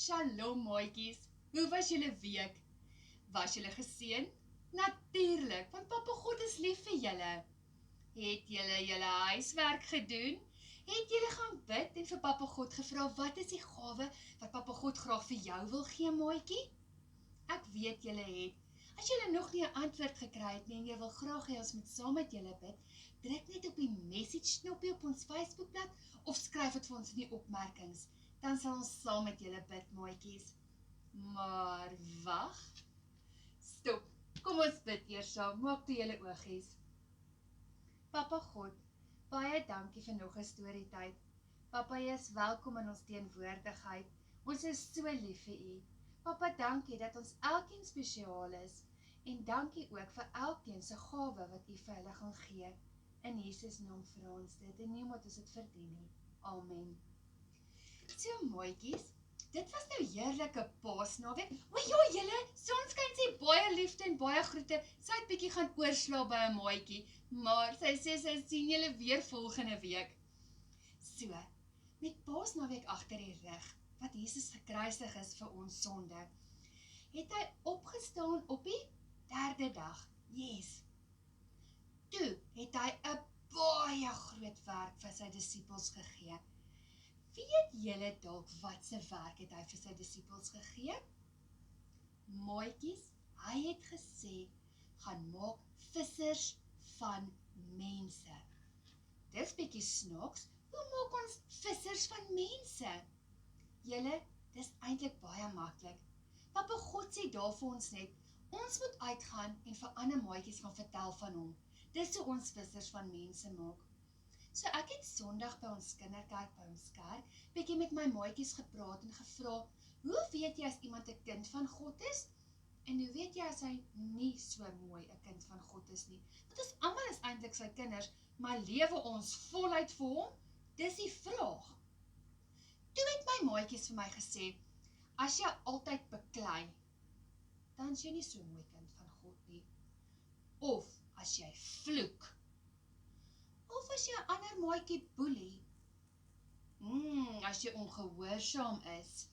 Shalom maatjies, hoe was julle week? Was julle geseën? Natuurlijk, want Papa God is lief vir julle. Het julle julle huiswerk gedoen? Het julle gaan bid en vir Papa God gevra wat is die gawe wat Papa God graag vir jou wil gee maatjie? Ek weet julle het. As julle nog nie 'n antwoord gekry het nie en jy wil graag hê ons moet saam met julle bid, druk net op die message knoppie op ons Facebookblad of skryf dit vir ons in die opmerkings. Dan sal ons saam met julle bid, maatjies. Maar wag. Stop. Kom ons bid eers saam. Maak toe julle oogies. Papa God, baie dankie vir nog 'n storietyd. Papa, jy is welkom in ons teenwoordigheid. Ons is so lief vir u. Papa, dankie dat ons elkeen spesiaal is. En dankie ook vir elkeen se gawe wat u vir hulle gaan gee. In Jesus naam vra ons dit en nie omdat ons dit verdien nie. Amen. So maatjies, dit was nou heerlike Paasnaweek. O ja, julle, Sonskyn sê baie liefde en baie groete. Sy het bietjie gaan oorslaap by 'n maatjie, maar sy sê sy sien julle weer volgende week. So, met Paasnaweek agter die rug, wat Jesus gekruisig is vir ons sonde, het hy opgestaan op die 3de dag. Yes. Toe het hy 'n baie groot werk vir sy disippels gegee. Weet julle dalk wat se werk het hy vir sy disippels gegee? Maatjies, hy het gesê, gaan maak vissers van mense. Dis bietjie snaaks, hoe maak ons vissers van mense? Julle, dis eintlik baie maklik. Papa God sê daar vir ons net, ons moet uitgaan en vir ander maatjies gaan vertel van hom. Dis hoe ons vissers van mense maak. So ek het Sondag by ons kinderkerk, by ons kerk, bietjie met my maatjies gepraat en gevra, hoe weet jy as iemand 'n kind van God is? En hoe weet jy as hy nie so mooi 'n kind van God is nie? Want ons almal is eintlik sy kinders, maar lewe ons voluit vir hom? Dis die vraag. Toe het my maatjies vir my gesê, as jy altyd beklei, dan is jy nie so mooi kind van God nie. Of as jy vloek, of as jy 'n ander maatjie boelie, as jy ongehoorsaam is.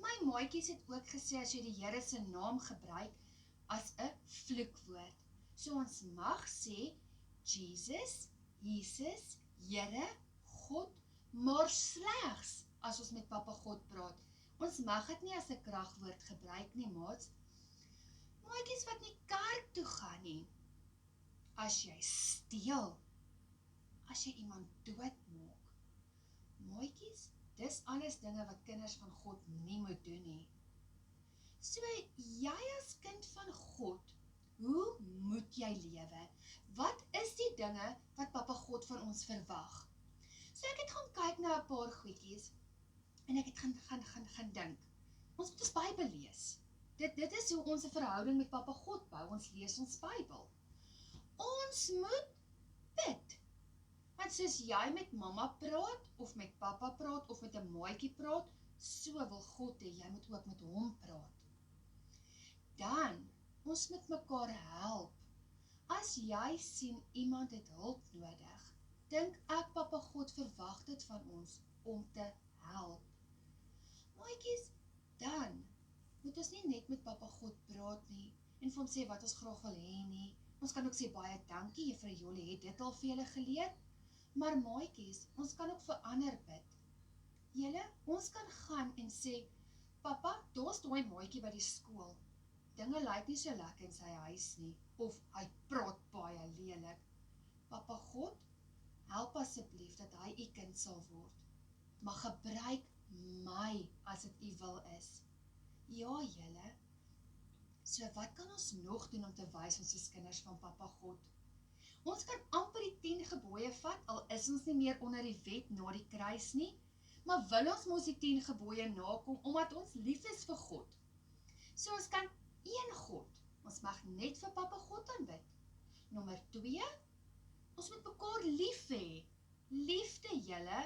My maatjies het ook gesê, as jy die Here se naam gebruik, as 'n vloekwoord. So ons mag sê, Jesus, Here, God, maar slegs, as ons met Papa God praat. Ons mag dit nie as 'n kragwoord gebruik nie, maats. Maatjies wat nie kerk toe gaan nie. As jy steel, as jy iemand doodmaak. Maatjies, dis alles dinge wat kinders van God nie moet doen nie. So, jy as kind van God, hoe moet jy lewe? Wat is die dinge wat Papa God van ons verwag? So ek het gaan kyk na 'n paar goedjies, en ek het gaan dink. Ons moet ons Bybel lees. Dit is hoe ons 'n verhouding met Papa God bou, ons lees ons Bybel. Ons moet bid. Want soos jy met mamma praat, of met papa praat, of met 'n maatjie praat, so wil God hê, jy moet ook met hom praat. Dan, ons moet mekaar help. As jy sien iemand het hulp nodig, dink ek Papa God verwag dit van ons, om te help. Maatjies, dan moet ons nie net met Papa God praat nie, en vir hom sê wat ons graag wil hê nie. Ons kan ook sê baie dankie, Juffrou Jolie het dit al vir julle geleer. Maar maatjies, ons kan ook vir ander bid. Julle, ons kan gaan en sê, Papa, daar's daai maatjie by die skool. Dinge lyk nie so lekker in sy huis nie, of hy praat baie lelik. Papa God, help asseblief dat hy u kind sal word. Maar gebruik my as dit u wil is. Ja, julle. So wat kan ons nog doen om te wys ons is kinders van Papa God? Ons kan amper die 10 gebooie vat, al is ons nie meer onder die wet na die kruis nie, maar wil ons mos die 10 gebooie nakom, omdat ons lief is vir God. So ons kan een God, ons mag net vir Papa God aanbid. Nommer 2, ons moet mekaar lief hê. Liefde julle.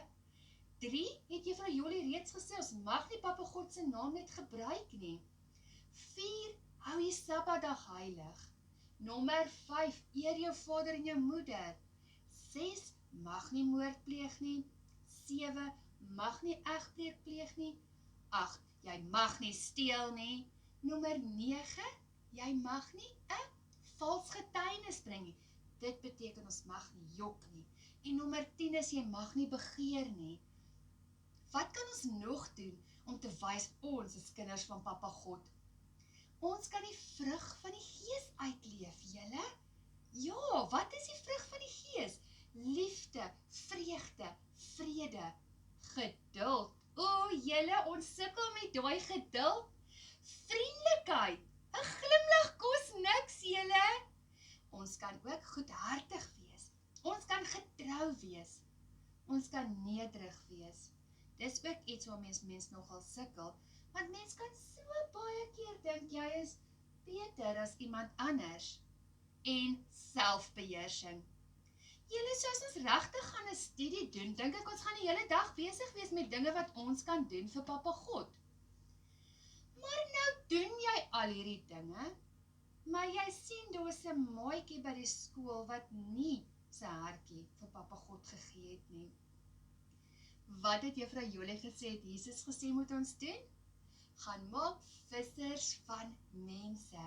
3, het Juffrou Jolie reeds gesê, ons mag nie Papa God se naam net gebruik nie. 4, hou die Sabbatdag heilig. Nommer 5, eer jou vader en jou moeder. 6, mag nie moord pleeg nie. 7, mag nie egbreek pleeg nie. 8, jy mag nie steel nie. Nommer 9, jy mag nie 'n vals getuienis bring nie. Dit beteken ons mag nie jok nie. En nommer 10 is jy mag nie begeer nie. Wat kan ons nog doen om te wys ons is kinders van Papa God? Ons kan die vrug van die Gees uitleef, julle. Ja, wat is die vrug van die Gees? Liefde, vreugde, vrede, geduld. O, julle, ons sukkel met daai geduld. Vriendelikheid, 'n glimlag kos niks, julle. Ons kan ook goedhartig wees. Ons kan getrou wees. Ons kan nederig wees. Dis ook iets waar mens nogal sukkel, want mens kan so baie keer dink jy is beter as iemand anders. En selfbeheersing. Julle, soos ons regtig gaan 'n studie doen, dink ek ons gaan die hele dag besig wees met dinge wat ons kan doen vir Papa God. Maar nou doen jy al hierdie dinge, maar jy sien daar is 'n maatjie by die skool wat nie sy hartjie vir Papa God gegee het nie. Wat het Juffrou Jolie gesê het Jesus gesê moet ons doen? Gaan maak vissers van mense.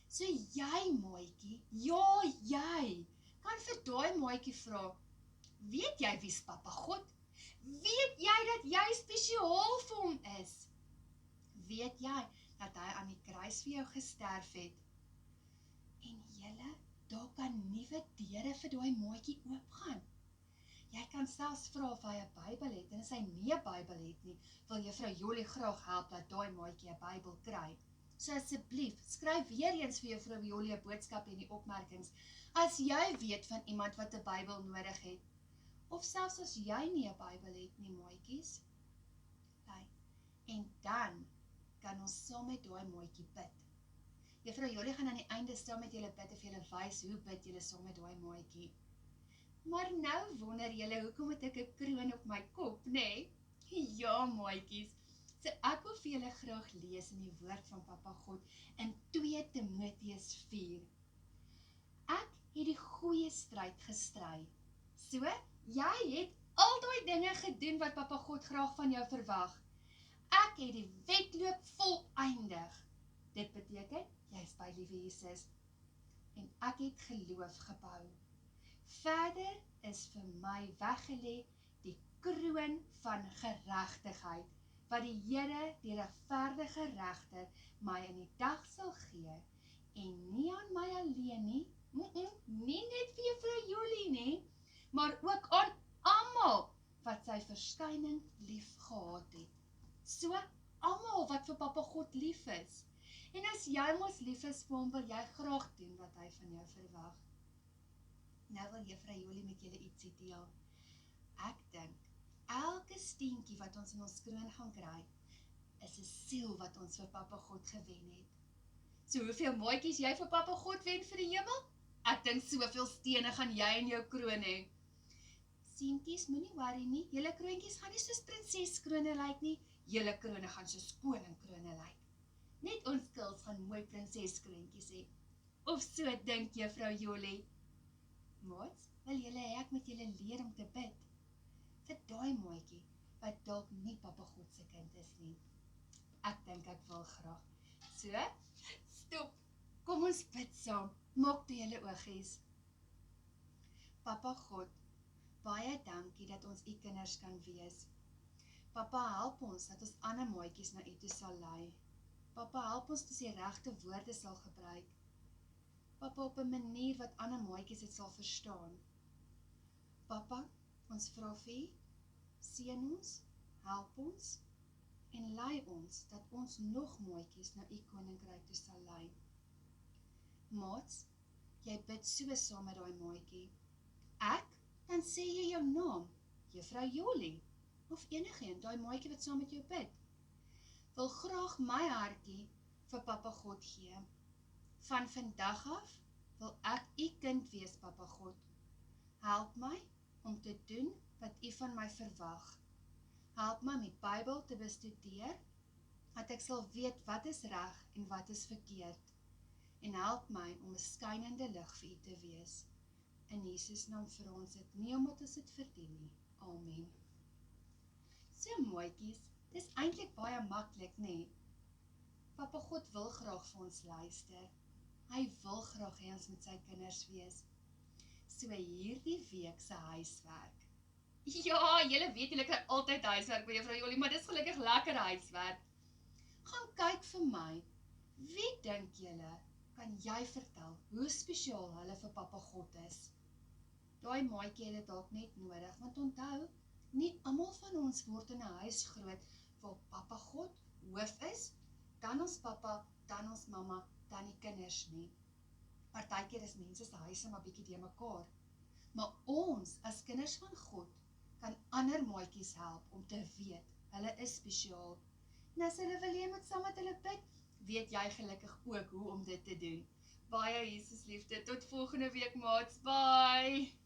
So jy, maatjie, ja jy, kan vir daai maatjie vra, weet jy wie's Papa God? Weet jy dat jy spesiaal vir hom is? Weet jy dat hy aan die kruis vir jou gesterf het? En julle, daar kan nuwe deure vir daai maatjie oopgaan. Jy kan selfs vra of hy 'n Bybel het, en as hy nie 'n Bybel het nie, wil Juffrou Jolie graag help dat daai maatjie 'n Bybel kry. So asseblief, skryf weer eens vir Juffrou Jolie 'n boodskap in die opmerkings, as jy weet van iemand wat 'n Bybel nodig het, of selfs as jy nie 'n Bybel het nie, maatjies. En dan kan ons saam met daai maatjie bid. Juffrou Jolie gaan aan die einde saam met julle bid of julle wys hoe bid julle saam met daai maatjie. Maar nou wonder julle, hoekom het ek 'n kroon op my kop, nê? Ja, maatjies. So ek wil vir julle graag lees in die woord van Papa God in 2 Timoteus 4. Ek het die goeie stryd gestry. So, jy het al daai dinge gedoen wat Papa God graag van jou verwag. Ek het die wedloop voleindig. Dit beteken, jy is by liewe Jesus. En ek het geloof gebou. Verder is vir my weggelê die kroon van geregtigheid, wat die Here, die regverdige regter, my in die dag sal gee, en nie aan my alleen nie, nie net vir Juffrou Jolie nie, maar ook aan almal wat sy verskyning lief gehad het. So, almal wat vir Papa God lief is. En as jy mos lief is vir hom, wil jy graag doen wat hy van jou verwag. Nou wil Juffrou Jolie met julle ietsie deel. Ek dink, elke steentjie wat ons in ons kroon gaan kry, is 'n siel wat ons vir Papa God gewen het. So hoeveel maatjies jy vir Papa God wen vir die hemel? Ek dink soveel stene gaan jy in jou kroon hê. Seentjies, moenie worry nie, julle kroontjies gaan nie soos prinseskrone lyk nie, julle krone gaan soos koningkrone lyk. Net ons skils gaan mooi prinseskroontjies hê. Of so dink Juffrou Jolie. Maats, wil julle hê ek moet julle leer om te bid? Vir daai maatjie, wat dalk nie Papa God se kind is nie. Ek dink ek wil graag. So, stop, kom ons bid saam, maak toe julle oogies. Papa God, baie dankie dat ons u kinders kan wees. Papa, help ons dat ons ander maatjies na u toe sal lei. Papa, help ons dat ons die regte woorde sal gebruik. Papa, op 'n manier wat ander maatjies dit sal verstaan. Papa, ons vra vir u, seën ons, help ons en lei ons dat ons nog maatjies na u koninkryk toe sal lei. Maats, jy bid so saam met daai maatjie. Ek, dan sê jy jou naam, Juffrou Jolie, of enigeen, daai maatjie wat saam met jou bid. Wil graag my hartjie vir Papa God gee. Van vandag af wil ek u kind wees, Papa God. Help my om te doen wat u van my verwag. Help my om die Bybel te bestudeer, dat ek sal weet wat is reg en wat is verkeerd. En help my om 'n skynende lig vir u te wees. In Jesus naam vra ons dit, nie omdat ons dit verdien nie. Amen. So maatjies, Dis eintlik baie maklik, nê? Papa God wil graag vir ons luister. Hy wil graag hê ons met sy kinders wees. So hierdie week se huiswerk. Ja, julle weet julle kry altyd huiswerk by Juffrou Jolie, maar dis gelukkig lekker huiswerk. Gaan kyk vir my. Wie dink julle kan jy vertel hoe spesiaal hulle vir Papa God is? Daai maatjie het dit dalk net nodig, want onthou, nie almal van ons word in 'n huis groot waar Papa God hoof is, dan ons pappa, dan ons mamma, dan die kinders nie. Partykeer is mense se huise maar bietjie de mekaar. Maar ons, as kinders van God, kan ander maatjies help om te weet, hulle is spesiaal. En as hulle wil jy moet saam met hulle bid, weet jy gelukkig ook hoe om dit te doen. Baie Jesus liefde, tot volgende week maats, bye!